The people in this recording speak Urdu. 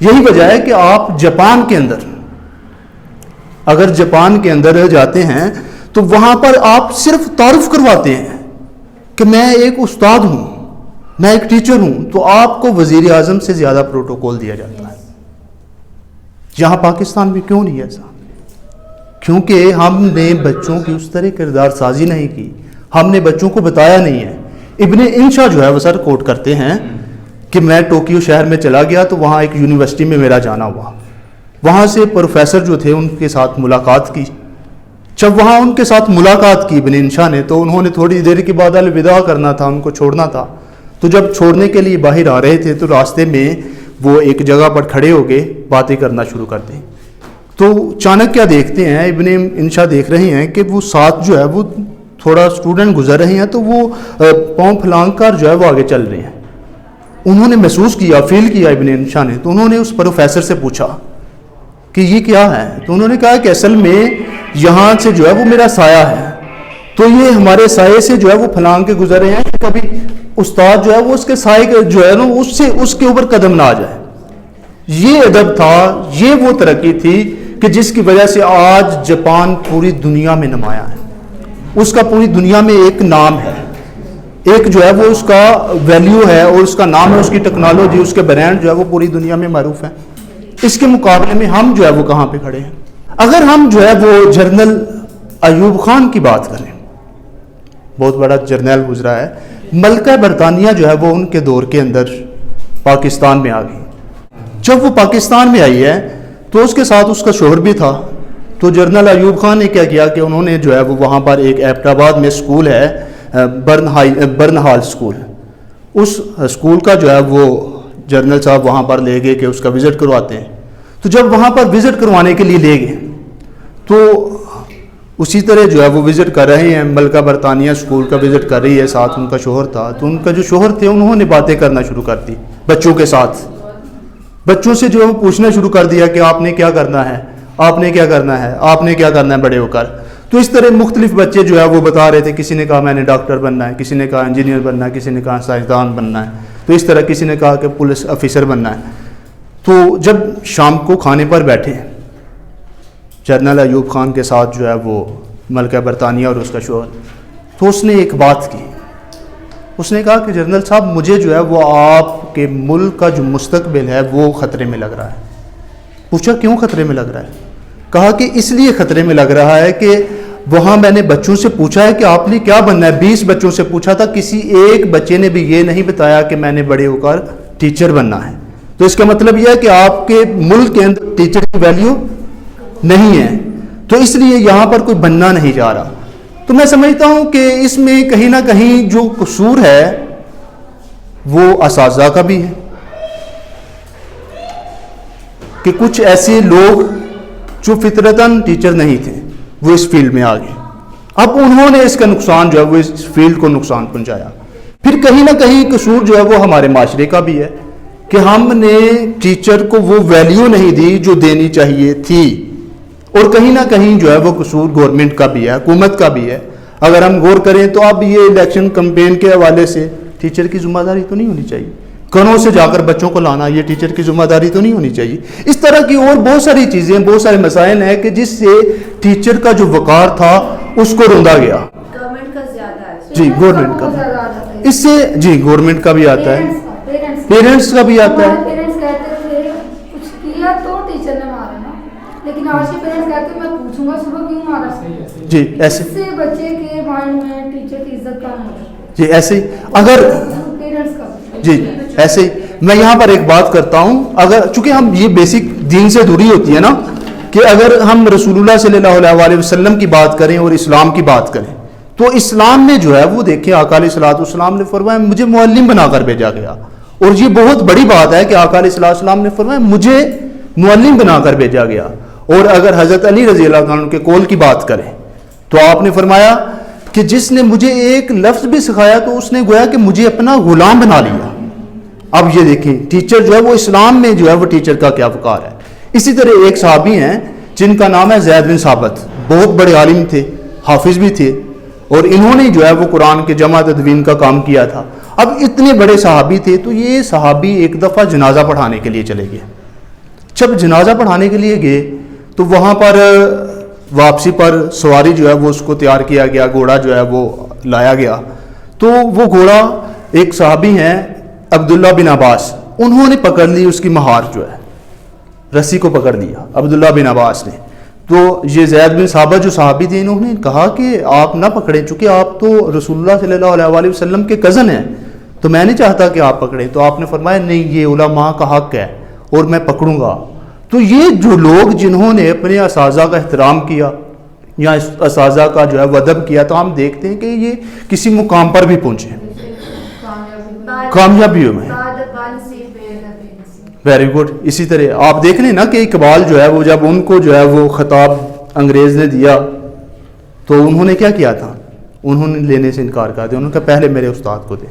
یہی وجہ ہے کہ آپ جاپان کے اندر، اگر جاپان کے اندر جاتے ہیں تو وہاں پر آپ صرف تعارف کرواتے ہیں کہ میں ایک استاد ہوں، میں ایک ٹیچر ہوں، تو آپ کو وزیر اعظم سے زیادہ پروٹوکول دیا جاتا ہے. یہاں پاکستان میں کیوں نہیں ایسا؟ کیونکہ ہم نے بچوں کی اس طرح کردار سازی نہیں کی، ہم نے بچوں کو بتایا نہیں ہے. ابن انشا جو ہے وہ سر کوٹ کرتے ہیں کہ میں ٹوکیو شہر میں چلا گیا تو وہاں ایک یونیورسٹی میں میرا جانا ہوا، وہاں سے پروفیسر جو تھے ان کے ساتھ ملاقات کی. جب وہاں ان کے ساتھ ملاقات کی ابن انشا نے، تو انہوں نے تھوڑی دیر کے بعد الوداع کرنا تھا، ان کو چھوڑنا تھا. تو جب چھوڑنے کے لیے باہر آ رہے تھے تو راستے میں وہ ایک جگہ پر کھڑے ہو گئے، باتیں کرنا شروع کر دیں. تو اچانک کیا دیکھتے ہیں، ابن انشا دیکھ رہے ہیں کہ وہ ساتھ جو ہے وہ تھوڑا اسٹوڈنٹ گزر رہے ہیں، تو وہ پاؤں پھلانگ کر جو ہے وہ آگے چل رہے ہیں. انہوں نے محسوس کیا، فیل کیا ابن انشا نے. تو انہوں نے اس پروفیسر سے پوچھا کہ یہ کیا ہے؟ تو انہوں نے کہا کہ اصل میں یہاں سے جو ہے وہ میرا سایہ ہے، تو یہ ہمارے سائے سے جو ہے وہ پھلانگ کے گزر رہے ہیں، کبھی استاد جو ہے وہ اس کے سائے جو ہے نا اس کے اوپر قدم نہ آ جائے. یہ ادب تھا، یہ وہ ترقی تھی کہ جس کی وجہ سے آج جاپان پوری دنیا میں نمایاں ہے. اس کا پوری دنیا میں ایک نام ہے، ایک جو ہے وہ اس کا ویلیو ہے اور اس کا نام ہے، اس کی ٹیکنالوجی، اس کے برانڈ جو ہے وہ پوری دنیا میں معروف ہے. اس کے مقابلے میں ہم جو ہے وہ کہاں پہ کھڑے ہیں؟ اگر ہم جو ہے وہ جنرل ایوب خان کی بات کریں، بہت بڑا جرنیل گزرا ہے. ملکہ برطانیہ جو ہے وہ ان کے دور کے اندر پاکستان میں آ گئی. جب وہ پاکستان میں آئی ہے تو اس کے ساتھ اس کا شوہر بھی تھا. تو جنرل ایوب خان نے کیا کیا کہ انہوں نے جو ہے وہ وہاں پر ایک ایبٹ آباد میں اسکول ہے برن ہال اسکول، اس اسکول کا جو ہے وہ جنرل صاحب وہاں پر لے گئے کہ اس کا وزٹ کرواتے ہیں. تو جب وہاں پر وزٹ کروانے کے لیے لے گئے تو اسی طرح جو ہے وہ وزٹ کر رہے ہیں، ملکہ برطانیہ اسکول کا وزٹ کر رہی ہے، ساتھ ان کا شوہر تھا. تو ان کا جو شوہر تھے انہوں نے باتیں کرنا شروع کر دی بچوں کے ساتھ. بچوں سے جو ہے وہ پوچھنا شروع کر دیا کہ آپ نے کیا کرنا ہے، آپ نے کیا کرنا ہے، آپ نے کیا کرنا ہے بڑے ہو کر. تو اس طرح مختلف بچے جو ہے وہ بتا رہے تھے. کسی نے کہا میں نے ڈاکٹر بننا ہے، کسی نے کہا انجینئر بننا ہے، کسی نے کہا سائنسدان بننا ہے. تو اس طرح کسی نے کہا کہ پولیس آفیسر بننا ہے. تو جب شام کو کھانے پر بیٹھے جنرل ایوب خان کے ساتھ جو ہے وہ ملکہ برطانیہ اور اس کا شوہر، تو اس نے ایک بات کی. اس نے کہا کہ جنرل صاحب مجھے جو ہے وہ آپ کے ملک کا جو مستقبل ہے وہ خطرے میں لگ رہا ہے. پوچھا کیوں خطرے میں لگ رہا ہے؟ کہا کہ اس لیے خطرے میں لگ رہا ہے کہ وہاں میں نے بچوں سے پوچھا ہے کہ آپ نے کیا بننا ہے. 20 بچوں سے پوچھا تھا، کسی ایک بچے نے بھی یہ نہیں بتایا کہ میں نے بڑے ہو کر ٹیچر بننا ہے. تو اس کا مطلب یہ ہے کہ آپ کے ملک کے اندر ٹیچر کی ویلیو نہیں ہے، تو اس لیے یہاں پر کوئی بننا نہیں جا رہا. تو میں سمجھتا ہوں کہ اس میں کہیں نہ کہیں جو قصور ہے وہ اساتذہ کا بھی ہے کہ کچھ ایسے لوگ جو فطرتاً ٹیچر نہیں تھے وہ اس فیلڈ میں آ گئے. اب انہوں نے اس کا نقصان جو ہے وہ اس فیلڈ کو نقصان پہنچایا. پھر کہیں نہ کہیں قصور جو ہے وہ ہمارے معاشرے کا بھی ہے کہ ہم نے ٹیچر کو وہ ویلیو نہیں دی جو دینی چاہیے تھی. اور کہیں نہ کہیں جو ہے وہ قصور گورنمنٹ کا بھی ہے، حکومت کا بھی ہے. اگر ہم غور کریں تو اب یہ الیکشن کمپین کے حوالے سے ٹیچر کی ذمہ داری تو نہیں ہونی چاہیے. گھروں سے جا کر بچوں کو لانا یہ ٹیچر کی ذمہ داری تو نہیں ہونی چاہیے. اس طرح کی اور بہت ساری چیزیں، بہت سارے مسائل ہیں کہ جس سے ٹیچر کا جو وقار تھا اس کو روندا گیا. گورنمنٹ کا زیادہ ہے جی گورنمنٹ کا، اس سے جی گورنمنٹ کا بھی آتا ہے، پیرنٹس کا بھی آتا ہے. پیرنٹس کہتے تھے کچھ کیا تو ٹیچر نے مارا نا، لیکن آج کے پیرنٹس کہتے ہیں میں پوچھوں گا صبح کیوں مارا. جی ایسے اس سے بچے کے مائنڈ میں ٹیچر کی عزت کم ہو جاتی ہے. جی ایسے ہی اگر پیرنٹس کا جی ایسے ہی میں یہاں پر ایک بات کرتا ہوں. اگر چونکہ ہم یہ بیسک دین سے دوری ہوتی ہے نا کہ اگر ہم رسول اللہ صلی اللہ علیہ وسلم کی بات کریں اور اسلام کی بات کریں تو اسلام میں جو ہے وہ دیکھیں آقا علیہ الصلوۃ والسلام نے فرمایا مجھے معلم بنا کر بھیجا گیا. اور یہ بہت بڑی بات ہے کہ آقا علیہ الصلوۃ والسلام نے فرمایا مجھے معلم بنا کر بھیجا گیا. اور اگر حضرت علی رضی اللہ عنہ کے قول کی بات کریں تو آپ نے فرمایا کہ جس نے مجھے ایک لفظ بھی سکھایا تو اس نے گویا کہ مجھے اپنا غلام بنا لیا. اب یہ دیکھیں ٹیچر جو ہے وہ اسلام میں جو ہے وہ ٹیچر کا کیا وقار ہے. اسی طرح ایک صحابی ہیں جن کا نام ہے زید بن ثابت، بہت بڑے عالم تھے، حافظ بھی تھے، اور انہوں نے جو ہے وہ قرآن کے جمع تدوین کا کام کیا تھا. اب اتنے بڑے صحابی تھے تو یہ صحابی ایک دفعہ جنازہ پڑھانے کے لیے چلے گئے. جب جنازہ پڑھانے کے لیے گئے تو وہاں پر واپسی پر سواری جو ہے وہ اس کو تیار کیا گیا، گھوڑا جو ہے وہ لایا گیا. تو وہ گھوڑا ایک صحابی ہیں عبداللہ بن عباس، انہوں نے پکڑ لی اس کی مہار جو ہے، رسی کو پکڑ لیا عبداللہ بن عباس نے. تو یہ زید بن ثابت جو صحابی تھے انہوں نے کہا کہ آپ نہ پکڑیں، چونکہ آپ تو رسول اللہ صلی اللہ علیہ وآلہ وسلم کے کزن ہیں، تو میں نہیں چاہتا کہ آپ پکڑیں. تو آپ نے فرمایا نہیں، یہ علماء کا حق ہے اور میں پکڑوں گا. تو یہ جو لوگ جنہوں نے اپنے اساتذہ کا احترام کیا یا اساتذہ کا جو ہے ادب کیا، تو ہم دیکھتے ہیں کہ یہ کسی مقام پر بھی پہنچے، کامیابی میں. Very good. اسی طرح آپ دیکھ لیں نا کہ اقبال جو ہے وہ جب ان کو جو ہے وہ خطاب انگریز نے دیا تو انہوں نے کیا کیا تھا؟ انہوں نے لینے سے انکار کر دیا. انہوں نے کہا پہلے میرے استاد کو دے.